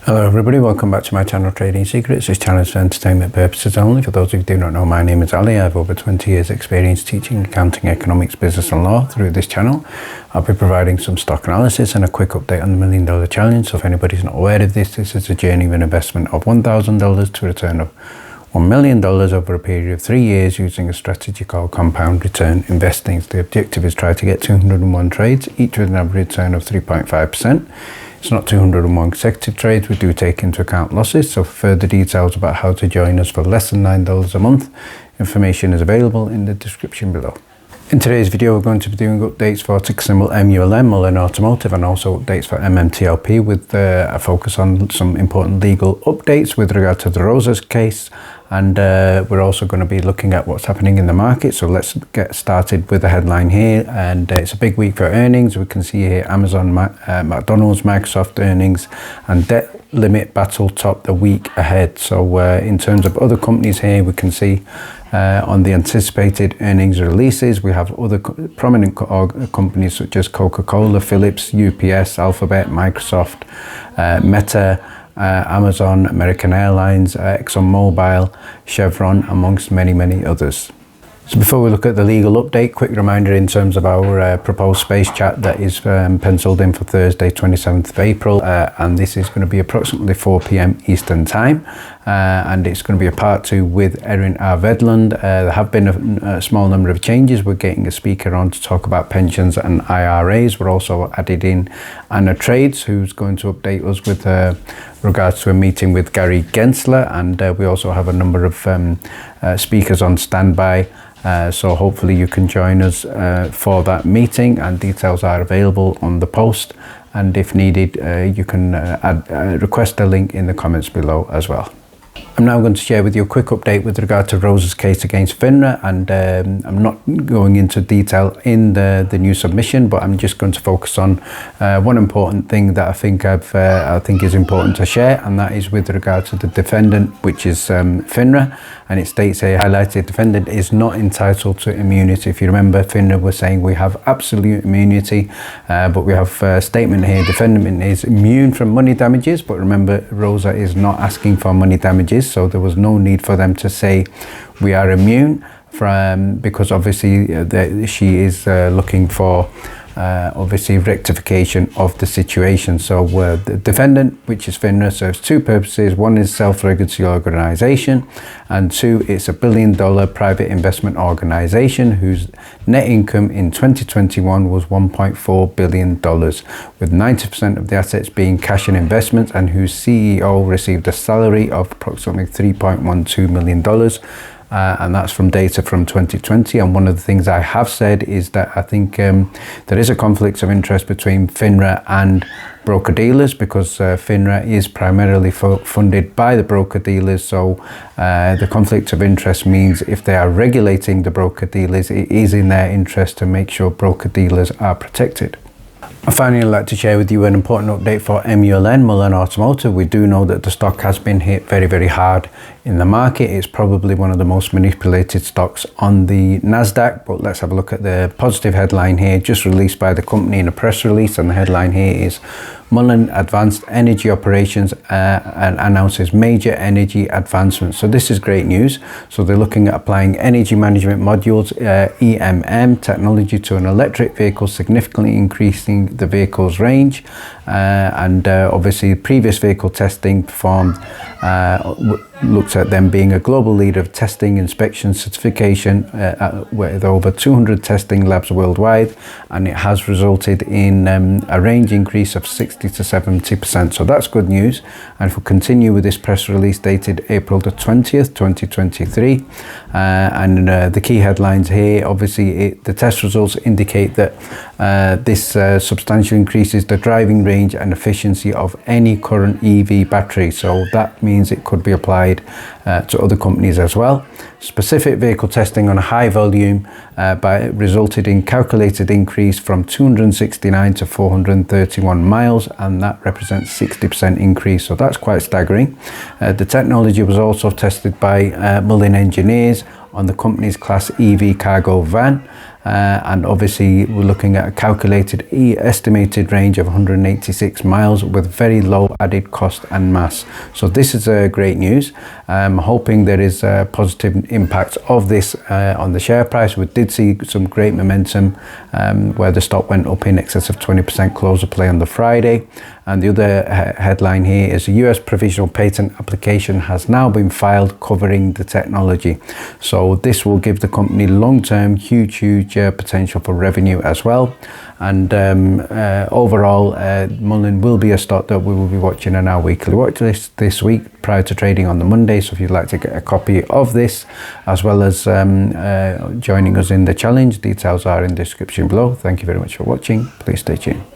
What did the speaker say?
Hello everybody, welcome back to my channel Trading Secrets. This channel is for entertainment purposes only. For those of you who do not know, my name is Ali. I have over 20 years experience teaching accounting, economics, business and law through this channel. I'll be providing some stock analysis and a quick update on the $1 Million Challenge. So if anybody's not aware of this is a journey of an investment of $1,000 to a return of $1 million over a period of 3 years using a strategy called compound return investing. The objective is try to get 201 trades, each with an average return of 3.5%. It's not 201 consecutive trades, we do take into account losses, so for further details about how to join us for less than $9 a month, information is available in the description below. In today's video we're going to be doing updates for ticker symbol MULN, Mullen Automotive, and also updates for MMTLP with a focus on some important legal updates with regard to the Rosas case, and we're also going to be looking at what's happening in the market. So let's get started with the headline here, and it's a big week for earnings. We can see here Amazon, McDonald's, Microsoft earnings, and debt limit battle top the week ahead. So in terms of other companies here, we can see on the anticipated earnings releases, we have other prominent companies such as Coca-Cola, Philips, UPS, Alphabet, Microsoft, Meta, Amazon, American Airlines, ExxonMobil, Chevron, amongst many others. So before we look at the legal update, quick reminder in terms of our proposed space chat that is penciled in for Thursday 27th of April, and this is going to be approximately 4 p.m. Eastern time, and it's going to be a part 2 with Erin Vedland. There have been a small number of changes. We're getting a speaker on to talk about pensions and IRAs. We're also added in Anna Trades, who's going to update us with regards to a meeting with Gary Gensler, and we also have a number of speakers on standby. So hopefully you can join us for that meeting, and details are available on the post, and if needed you can request a link in the comments below as well. I'm now going to share with you a quick update with regard to Rosa's case against Finra, and I'm not going into detail in the new submission, but I'm just going to focus on one important thing that I think is important to share, and that is with regard to the defendant, which is Finra. And it states here, highlighted, defendant is not entitled to immunity. If you remember, Finra was saying we have absolute immunity, but we have a statement here, defendant is immune from money damages, but remember, Rosa is not asking for money damages, so there was no need for them to say we are immune from, because obviously she is looking for obviously rectification of the situation. So the defendant, which is Finra, serves two purposes. One is self-regulatory organisation, and two, it's a $1 billion private investment organisation whose net income in 2021 was $1.4 billion, with 90% of the assets being cash and investments, and whose CEO received a salary of approximately $3.12 million. And that's from data from 2020. And one of the things I have said is that I think there is a conflict of interest between Finra and broker dealers, because Finra is primarily funded by the broker dealers. So the conflict of interest means if they are regulating the broker dealers, it is in their interest to make sure broker dealers are protected. Finally, I'd like to share with you an important update for MULN, Mullen Automotive. We do know that the stock has been hit very hard in the market. It's probably one of the most manipulated stocks on the NASDAQ, but let's have a look at the positive headline here, just released by the company in a press release, and the headline here is Mullen Advanced Energy Operations and announces major energy advancements. So this is great news. So they're looking at applying energy management modules, EMM technology, to an electric vehicle, significantly increasing the vehicle's range. And obviously previous vehicle testing performed looked at them being a global leader of testing, inspection, certification with over 200 testing labs worldwide, and it has resulted in a range increase of 60 to 70%. So that's good news. And if we continue with this press release dated April the 20th, 2023, and the key headlines here, obviously the test results indicate that this substantially increases the driving range and efficiency of any current EV battery. So that means it could be applied to other companies as well. Specific vehicle testing on a high volume resulted in calculated increase from 269 to 431 miles, and that represents 60% increase. So that's quite staggering. The technology was also tested by Mullen engineers on the company's Class EV cargo van, and obviously we're looking at a calculated estimated range of 186 miles with very low added cost and mass. So this is great news. I'm hoping there is a positive impact of this on the share price. We did see some great momentum where the stock went up in excess of 20% close of play on the Friday. And the other headline here is the US provisional patent application has now been filed covering the technology. So this will give the company long-term huge potential for revenue as well. And overall, Mullen will be a stock that we will be watching on our weekly watch list this week prior to trading on the Monday. So if you'd like to get a copy of this, as well as joining us in the challenge, details are in the description below. Thank you very much for watching. Please stay tuned.